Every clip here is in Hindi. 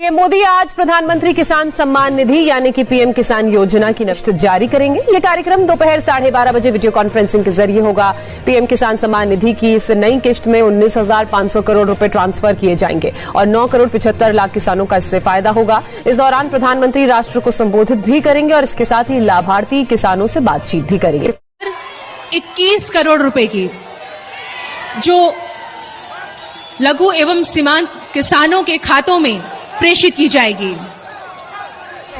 पीएम मोदी आज प्रधानमंत्री किसान सम्मान निधि यानी कि पीएम किसान योजना की नकद जारी करेंगे। ये कार्यक्रम दोपहर 12:30 बजे वीडियो कॉन्फ्रेंसिंग के जरिए होगा। पीएम किसान सम्मान निधि की इस नई किश्त में 19,500 करोड़ रुपए ट्रांसफर किए जाएंगे और 9 करोड़ 75 लाख किसानों का इससे फायदा होगा। इस दौरान प्रधानमंत्री राष्ट्र को संबोधित भी करेंगे और इसके साथ ही लाभार्थी किसानों से बातचीत भी करेंगे। 21 करोड़ रुपए की जो लघु एवं सीमांत किसानों के खातों में प्रेषित की जाएगी।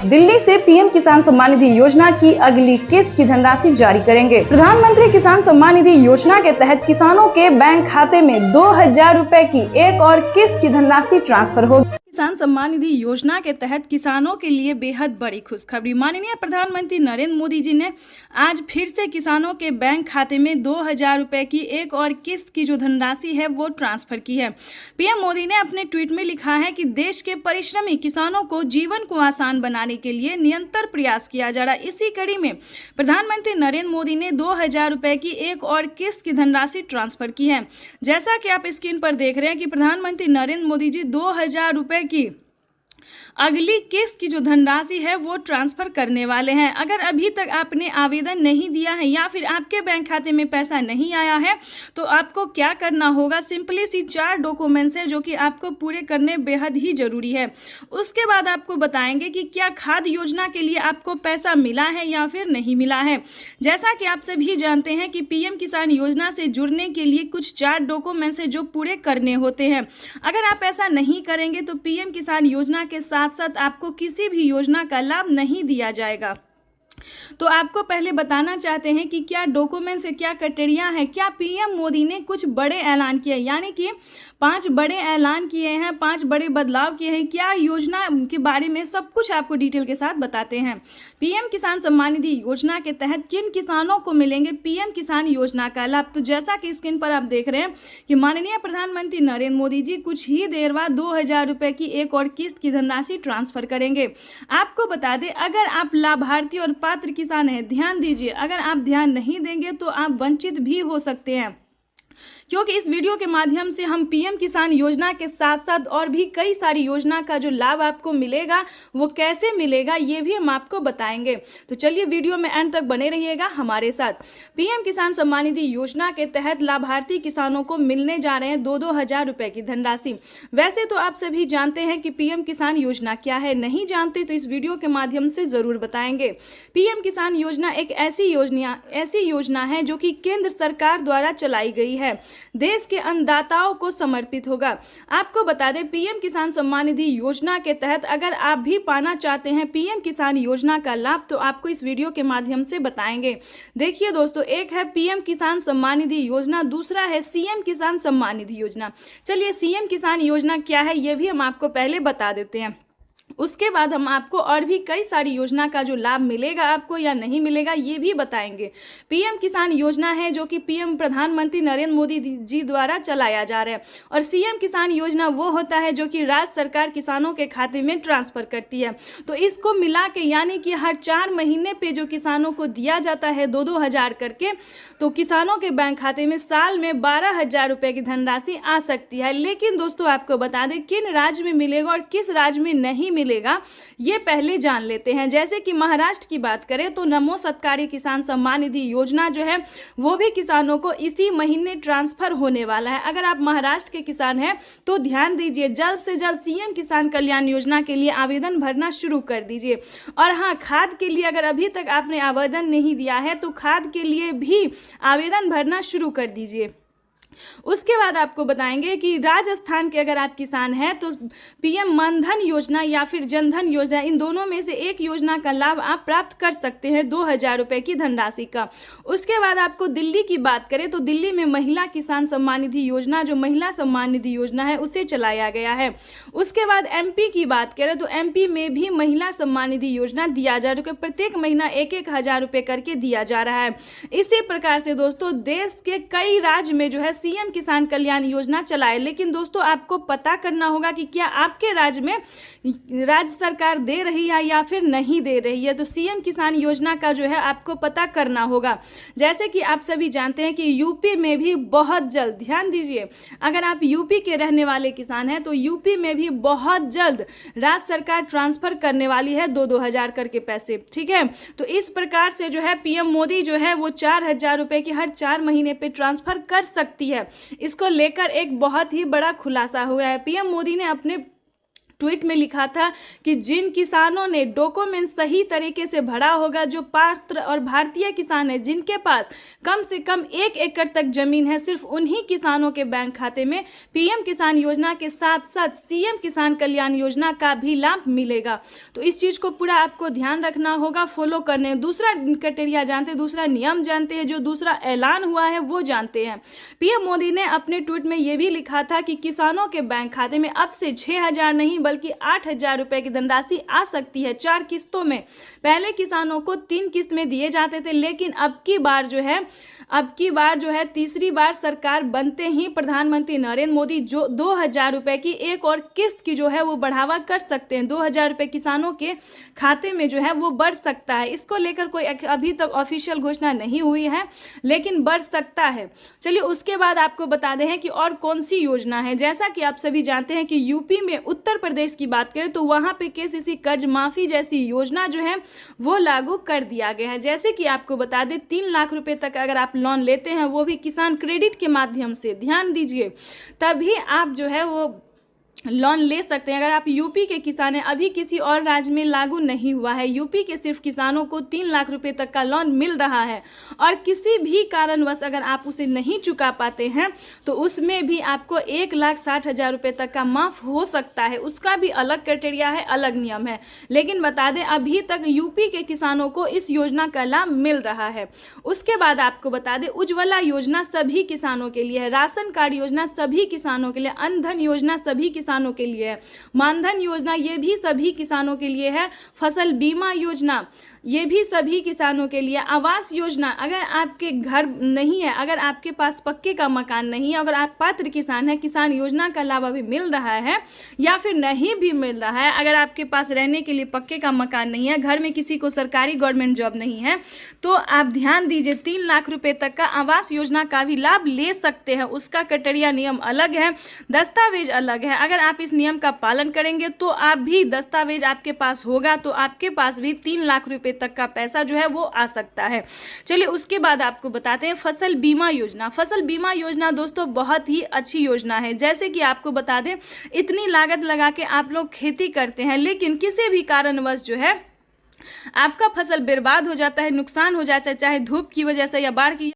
दिल्ली से पीएम किसान सम्मान निधि योजना की अगली किस्त की धनराशि जारी करेंगे। प्रधानमंत्री किसान सम्मान निधि योजना के तहत किसानों के बैंक खाते में 2,000 रुपए की एक और किस्त की धनराशि ट्रांसफर होगी। किसान सम्मान निधि योजना के तहत किसानों के लिए बेहद बड़ी खुशखबरी। माननीय प्रधानमंत्री नरेंद्र मोदी जी ने आज फिर से किसानों के बैंक खाते में 2,000 रुपए की एक और किस्त की जो धनराशि है वो ट्रांसफर की है। पीएम मोदी ने अपने ट्वीट में लिखा है कि देश के परिश्रमी किसानों को जीवन को आसान बनाने के लिए निरंतर प्रयास किया जा रहा है। इसी कड़ी में प्रधानमंत्री नरेंद्र मोदी ने 2,000 रुपए की एक और किस्त की धनराशि ट्रांसफर की है। जैसा कि आप स्क्रीन पर देख रहे हैं कि प्रधानमंत्री नरेंद्र मोदी जी 2,000 रुपए की अगली किस्त की जो धनराशि है वो ट्रांसफर करने वाले हैं। अगर अभी तक आपने आवेदन नहीं दिया है या फिर आपके बैंक खाते में पैसा नहीं आया है तो आपको क्या करना होगा, सिंपली सी 4 डॉक्यूमेंट्स है जो कि आपको पूरे करने बेहद ही जरूरी है। उसके बाद आपको बताएंगे कि क्या खाद्य योजना के लिए आपको पैसा मिला है या फिर नहीं मिला है। जैसा कि आप सभी जानते हैं कि पीएम किसान योजना से जुड़ने के लिए कुछ 4 डॉक्यूमेंट्स है जो पूरे करने होते हैं। अगर आप ऐसा नहीं करेंगे तो पीएम किसान योजना के साथ साथ आपको किसी भी योजना का लाभ नहीं दिया जाएगा। तो आपको पहले बताना चाहते हैं कि क्या डॉक्यूमेंट्स है, क्या क्राइटेरिया है। क्या पीएम मोदी ने कुछ बड़े ऐलान किए, यानी कि 5 बड़े ऐलान किए हैं, 5 बड़े बदलाव किए हैं। क्या योजना के बारे में सब कुछ आपको डिटेल के साथ बताते हैं। पीएम किसान सम्मान निधि योजना के तहत किन किसानों को मिलेंगे पीएम किसान योजना का लाभ। तो जैसा कि स्क्रीन पर आप देख रहे हैं कि माननीय प्रधानमंत्री नरेंद्र मोदी जी कुछ ही देर बाद 2,000 रुपए की एक और किस्त की धनराशि ट्रांसफर करेंगे। आपको बता दें, अगर आप लाभार्थी और पात्र किसान है, ध्यान दीजिए, अगर आप ध्यान नहीं देंगे तो आप वंचित भी हो सकते हैं, क्योंकि इस वीडियो के माध्यम से हम पीएम किसान योजना के साथ साथ और भी कई सारी योजना का जो लाभ आपको मिलेगा वो कैसे मिलेगा ये भी हम आपको बताएंगे। तो चलिए वीडियो में एंड तक बने रहिएगा हमारे साथ। पीएम किसान सम्मान निधि योजना के तहत लाभार्थी किसानों को मिलने जा रहे हैं 2,000 रुपए की धनराशि। वैसे तो आप सभी जानते हैं कि पीएम किसान योजना क्या है, नहीं जानते तो इस वीडियो के माध्यम से जरूर बताएंगे। पीएम किसान योजना एक ऐसी योजना है जो कि केंद्र सरकार द्वारा चलाई गई है, देश के अन्नदाताओं को समर्पित होगा। आपको बता दें, पीएम किसान सम्मान निधि योजना के तहत अगर आप भी पाना चाहते हैं पीएम किसान योजना का लाभ तो आपको इस वीडियो के माध्यम से बताएंगे। देखिए दोस्तों, एक है पीएम किसान सम्मान निधि योजना, दूसरा है सीएम किसान सम्मान निधि योजना। चलिए सीएम किसान योजना क्या है ये भी हम आपको पहले बता देते हैं, उसके बाद हम आपको और भी कई सारी योजना का जो लाभ मिलेगा आपको या नहीं मिलेगा ये भी बताएंगे। पीएम किसान योजना है जो कि पीएम प्रधानमंत्री नरेंद्र मोदी जी द्वारा चलाया जा रहा है, और सीएम किसान योजना वो होता है जो कि राज्य सरकार किसानों के खाते में ट्रांसफर करती है। तो इसको मिला के यानी कि हर 4 महीने पे जो किसानों को दिया जाता है 2-2 हज़ार करके, तो किसानों के बैंक खाते में साल में 12,000 रुपए की धनराशि आ सकती है। लेकिन दोस्तों आपको बता दें किन राज्य में मिलेगा और किस राज्य में नहीं मिलेगा ये पहले जान लेते हैं। जैसे कि महाराष्ट्र की बात करें तो नमो सत्कारी किसान सम्मान निधि योजना जो है वो भी किसानों को इसी महीने ट्रांसफर होने वाला है। अगर आप महाराष्ट्र के किसान हैं तो ध्यान दीजिए, जल्द से जल्द सीएम किसान कल्याण योजना के लिए आवेदन भरना शुरू कर दीजिए। और हाँ, खाद के लिए अगर अभी तक आपने आवेदन नहीं दिया है तो खाद के लिए भी आवेदन भरना शुरू कर दीजिए। उसके बाद आपको बताएंगे कि राजस्थान के अगर आप किसान हैं तो पीएम मानधन योजना या फिर जनधन योजना, इन दोनों में से एक योजना का लाभ आप प्राप्त कर सकते हैं 2,000 रुपए की धनराशि का। उसके बाद आपको दिल्ली की बात करें तो दिल्ली में महिला किसान सम्मान निधि योजना जो महिला सम्मान निधि योजना है उसे चलाया गया है। उसके बाद एमपी की बात करें तो एमपी में भी महिला सम्मान निधि योजना दिया जा रहा है, प्रत्येक महीना 1-1 हज़ार रुपए करके दिया जा रहा है। इसी प्रकार से दोस्तों देश के कई राज्य में जो है सीएम किसान कल्याण योजना चलाए। लेकिन दोस्तों आपको पता करना होगा कि क्या आपके राज्य में राज्य सरकार दे रही है या फिर नहीं दे रही है। तो सीएम किसान योजना का जो है आपको पता करना होगा। जैसे कि आप सभी जानते हैं कि यूपी में भी बहुत जल्द, ध्यान दीजिए, अगर आप यूपी के रहने वाले किसान हैं तो यूपी में भी बहुत जल्द राज्य सरकार ट्रांसफर करने वाली है 2-2 हजार करके पैसे, ठीक है। तो इस प्रकार से जो है पीएम मोदी जो है वो 4,000 रुपए की हर 4 महीने पे ट्रांसफर कर सकती है। इसको लेकर एक बहुत ही बड़ा खुलासा हुआ है। पीएम मोदी ने अपने ट्वीट में लिखा था कि जिन किसानों ने डॉक्यूमेंट सही तरीके से भरा होगा, जो पात्र और भारतीय किसान हैं, जिनके पास कम से कम 1 एकड़ तक जमीन है, सिर्फ उन्हीं किसानों के बैंक खाते में पीएम किसान योजना के साथ साथ सीएम किसान कल्याण योजना का भी लाभ मिलेगा। तो इस चीज़ को पूरा आपको ध्यान रखना होगा, फॉलो करने। दूसरा क्राइटेरिया जानते हैं, दूसरा नियम जानते हैं, जो दूसरा ऐलान हुआ है वो जानते हैं। पीएम मोदी ने अपने ट्वीट में ये भी लिखा था कि किसानों के बैंक खाते में अब से 6,000 नहीं बल्कि 8,000 रुपए की धनराशि आ सकती है 4 किस्तों में। पहले किसानों को 3 किस्त में दिए जाते थे, लेकिन अब की बार जो है तीसरी बार सरकार बनते ही प्रधानमंत्री नरेंद्र मोदी जो 2,000 रुपए की एक और किस्त की जो है वो बढ़ावा कर सकते हैं। 2,000 रुपए किसानों के खाते में जो है वो बढ़ सकता है। इसको लेकर कोई अभी तक ऑफिशियल घोषणा नहीं हुई है, लेकिन बढ़ सकता है। चलिए उसके बाद आपको बता दें कि और कौन सी योजना है। जैसा कि आप सभी जानते हैं कि यूपी में, उत्तर प्रदेश की बात करें तो वहां पे केसीसी कर्ज माफी जैसी योजना जो है वो लागू कर दिया गया है। जैसे कि आपको बता दें 3 लाख रुपए तक अगर आप लोन लेते हैं, वो भी किसान क्रेडिट के माध्यम से, ध्यान दीजिए, तभी आप जो है वो लोन ले सकते हैं। अगर आप यूपी के किसान हैं, अभी किसी और राज्य में लागू नहीं हुआ है, यूपी के सिर्फ किसानों को 3 लाख रुपए तक का लोन मिल रहा है। और किसी भी कारणवश अगर आप उसे नहीं चुका पाते हैं तो उसमें भी आपको 1,60,000 रुपए तक का माफ हो सकता है। उसका भी अलग क्राइटेरिया है, अलग नियम है। लेकिन बता दें अभी तक यूपी के किसानों को इस योजना का लाभ मिल रहा है। उसके बाद आपको बता दें उज्ज्वला योजना सभी किसानों के लिए है, राशन कार्ड योजना सभी किसानों के लिए, अन्न धन योजना सभी किसानों के लिए है, मानधन योजना ये भी सभी किसानों के लिए है, फसल बीमा योजना ये भी सभी किसानों के लिए, आवास योजना अगर आपके घर नहीं है, अगर आपके पास पक्के का मकान नहीं है, अगर आप पात्र किसान हैं, किसान योजना का लाभ अभी मिल रहा है या फिर नहीं भी मिल रहा है, अगर आपके पास रहने के लिए पक्के का मकान नहीं है, घर में किसी को सरकारी गवर्नमेंट जॉब नहीं है, तो आप ध्यान दीजिए 3 लाख रुपए तक का आवास योजना का भी लाभ ले सकते हैं। उसका क्राइटेरिया नियम अलग है, दस्तावेज अलग है। अगर आप इस नियम का पालन करेंगे तो आप भी, दस्तावेज आपके पास होगा तो आपके पास भी 3 लाख रुपए तक का पैसा जो है वो आ सकता है। चलिए उसके बाद आपको बताते हैं फसल बीमा योजना। फसल बीमा योजना दोस्तों बहुत ही अच्छी योजना है। जैसे कि आपको बता दें इतनी लागत लगा के आप लोग खेती करते हैं, लेकिन किसी भी कारणवश जो है आपका फसल बर्बाद हो जाता है, नुकसान हो जाता है, चाहे धूप की वजह से या बाढ़ की